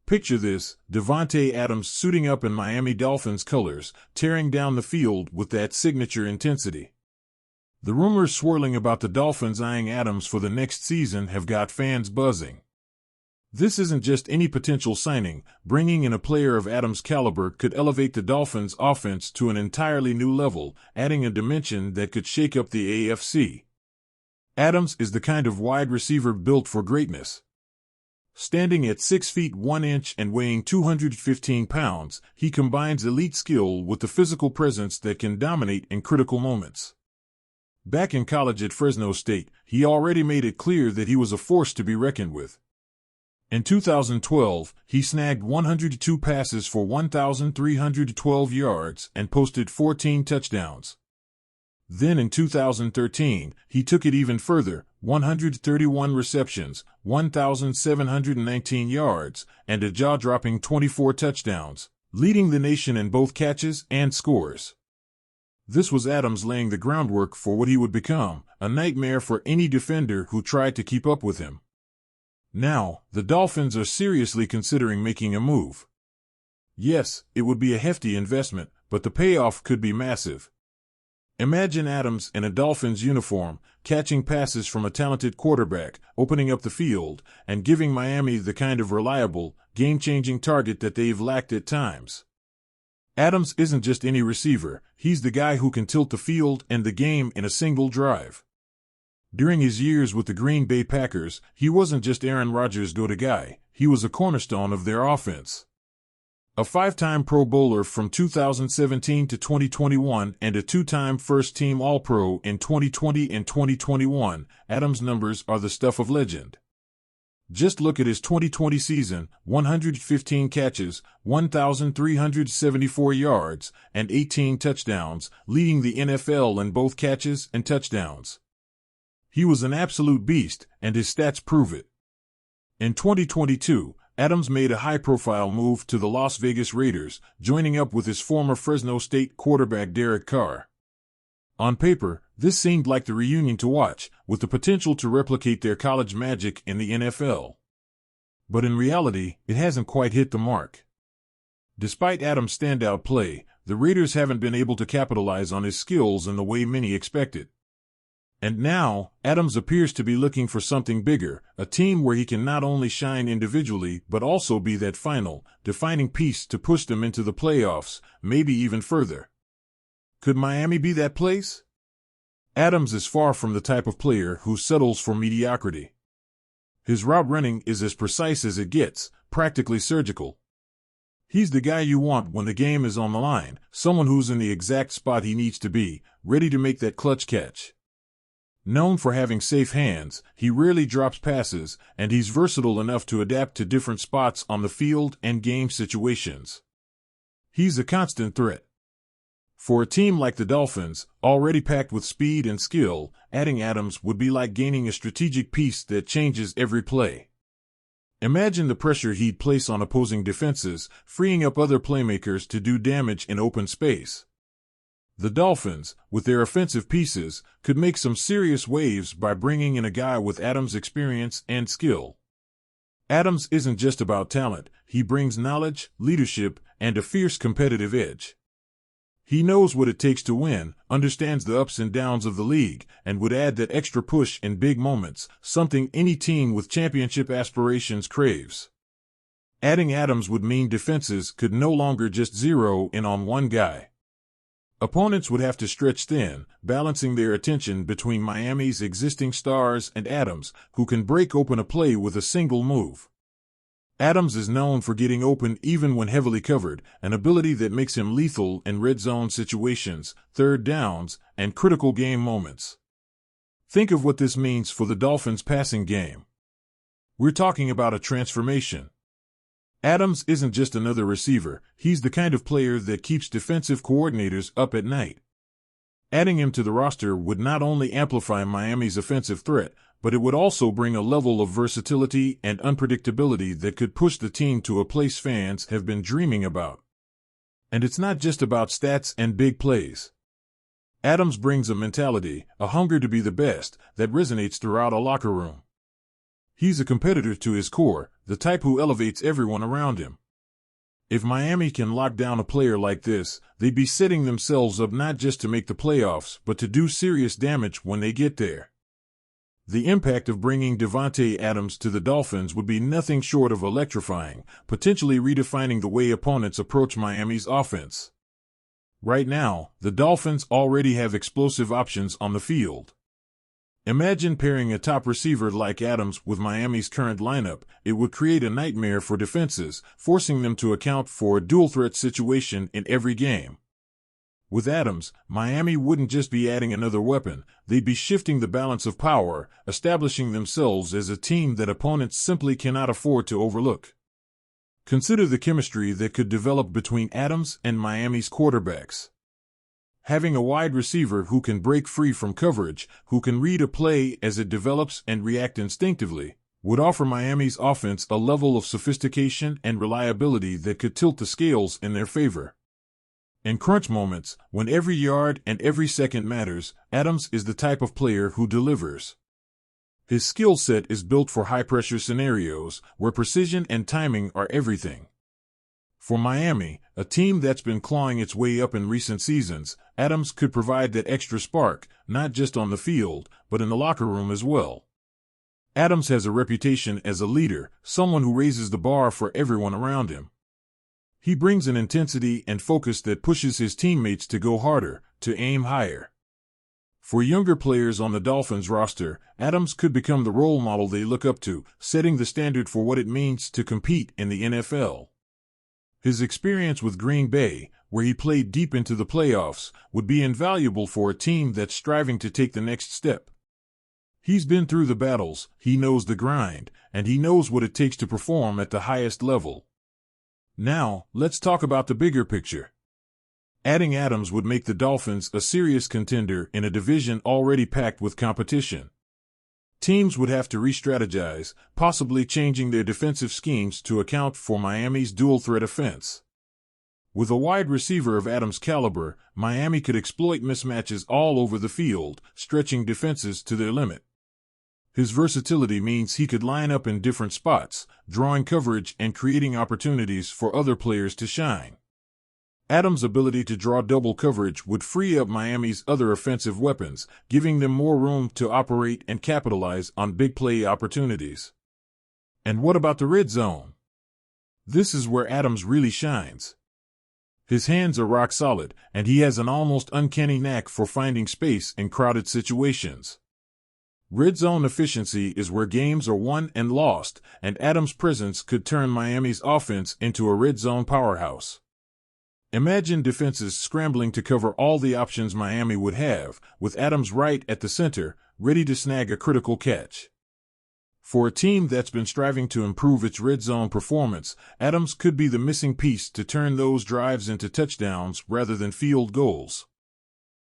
Picture this, Davante Adams suiting up in Miami Dolphins colors, tearing down the field with that signature intensity. The rumors swirling about the Dolphins eyeing Adams for the next season have got fans buzzing. This isn't just any potential signing. Bringing in a player of Adams' caliber could elevate the Dolphins' offense to an entirely new level, adding a dimension that could shake up the AFC. Adams is the kind of wide receiver built for greatness. Standing at 6 feet 1 inch and weighing 215 pounds, he combines elite skill with the physical presence that can dominate in critical moments. Back in college at Fresno State, he already made it clear that he was a force to be reckoned with. In 2012, he snagged 102 passes for 1,312 yards and posted 14 touchdowns. Then in 2013, he took it even further, 131 receptions, 1,719 yards, and a jaw-dropping 24 touchdowns, leading the nation in both catches and scores. This was Adams laying the groundwork for what he would become, a nightmare for any defender who tried to keep up with him. Now, the Dolphins are seriously considering making a move. Yes, it would be a hefty investment, but the payoff could be massive. Imagine Adams in a Dolphins uniform, catching passes from a talented quarterback, opening up the field, and giving Miami the kind of reliable, game-changing target that they've lacked at times. Adams isn't just any receiver, he's the guy who can tilt the field and the game in a single drive. During his years with the Green Bay Packers, he wasn't just Aaron Rodgers' go-to guy, he was a cornerstone of their offense. A 5-time Pro Bowler from 2017 to 2021 and a 2-time first-team All-Pro in 2020 and 2021, Adams' numbers are the stuff of legend. Just look at his 2020 season, 115 catches, 1,374 yards, and 18 touchdowns, leading the NFL in both catches and touchdowns. He was an absolute beast, and his stats prove it. In 2022, Adams made a high-profile move to the Las Vegas Raiders, joining up with his former Fresno State quarterback Derek Carr. On paper, this seemed like the reunion to watch, with the potential to replicate their college magic in the NFL. But in reality, it hasn't quite hit the mark. Despite Adams' standout play, the Raiders haven't been able to capitalize on his skills in the way many expected. And now, Adams appears to be looking for something bigger, a team where he can not only shine individually but also be that final, defining piece to push them into the playoffs, maybe even further. Could Miami be that place? Adams is far from the type of player who settles for mediocrity. His route running is as precise as it gets, practically surgical. He's the guy you want when the game is on the line, someone who's in the exact spot he needs to be, ready to make that clutch catch. Known for having safe hands, he rarely drops passes, and he's versatile enough to adapt to different spots on the field and game situations. He's a constant threat. For a team like the Dolphins, already packed with speed and skill, adding Adams would be like gaining a strategic piece that changes every play. Imagine the pressure he'd place on opposing defenses, freeing up other playmakers to do damage in open space. The Dolphins, with their offensive pieces, could make some serious waves by bringing in a guy with Adams' experience and skill. Adams isn't just about talent, he brings knowledge, leadership, and a fierce competitive edge. He knows what it takes to win, understands the ups and downs of the league, and would add that extra push in big moments, something any team with championship aspirations craves. Adding Adams would mean defenses could no longer just zero in on one guy. Opponents would have to stretch thin, balancing their attention between Miami's existing stars and Adams, who can break open a play with a single move. Adams is known for getting open even when heavily covered, an ability that makes him lethal in red zone situations, third downs, and critical game moments. Think of what this means for the Dolphins' passing game. We're talking about a transformation. Adams isn't just another receiver, he's the kind of player that keeps defensive coordinators up at night. Adding him to the roster would not only amplify Miami's offensive threat, but it would also bring a level of versatility and unpredictability that could push the team to a place fans have been dreaming about. And it's not just about stats and big plays. Adams brings a mentality, a hunger to be the best, that resonates throughout a locker room. He's a competitor to his core, the type who elevates everyone around him. If Miami can lock down a player like this, they'd be setting themselves up not just to make the playoffs, but to do serious damage when they get there. The impact of bringing Davante Adams to the Dolphins would be nothing short of electrifying, potentially redefining the way opponents approach Miami's offense. Right now, the Dolphins already have explosive options on the field. Imagine pairing a top receiver like Adams with Miami's current lineup. It would create a nightmare for defenses, forcing them to account for a dual-threat situation in every game. With Adams, Miami wouldn't just be adding another weapon, they'd be shifting the balance of power, establishing themselves as a team that opponents simply cannot afford to overlook. Consider the chemistry that could develop between Adams and Miami's quarterbacks. Having a wide receiver who can break free from coverage, who can read a play as it develops and react instinctively, would offer Miami's offense a level of sophistication and reliability that could tilt the scales in their favor. In crunch moments, when every yard and every second matters, Adams is the type of player who delivers. His skill set is built for high-pressure scenarios, where precision and timing are everything. For Miami, a team that's been clawing its way up in recent seasons, Adams could provide that extra spark, not just on the field, but in the locker room as well. Adams has a reputation as a leader, someone who raises the bar for everyone around him. He brings an intensity and focus that pushes his teammates to go harder, to aim higher. For younger players on the Dolphins roster, Adams could become the role model they look up to, setting the standard for what it means to compete in the NFL. His experience with Green Bay, where he played deep into the playoffs, would be invaluable for a team that's striving to take the next step. He's been through the battles, he knows the grind, and he knows what it takes to perform at the highest level. Now, let's talk about the bigger picture. Adding Adams would make the Dolphins a serious contender in a division already packed with competition. Teams would have to re-strategize, possibly changing their defensive schemes to account for Miami's dual-threat offense. With a wide receiver of Adams' caliber, Miami could exploit mismatches all over the field, stretching defenses to their limit. His versatility means he could line up in different spots, drawing coverage and creating opportunities for other players to shine. Adams' ability to draw double coverage would free up Miami's other offensive weapons, giving them more room to operate and capitalize on big play opportunities. And what about the red zone? This is where Adams really shines. His hands are rock solid, and he has an almost uncanny knack for finding space in crowded situations. Red zone efficiency is where games are won and lost, and Adams' presence could turn Miami's offense into a red zone powerhouse. Imagine defenses scrambling to cover all the options Miami would have, with Adams right at the center, ready to snag a critical catch. For a team that's been striving to improve its red zone performance, Adams could be the missing piece to turn those drives into touchdowns rather than field goals.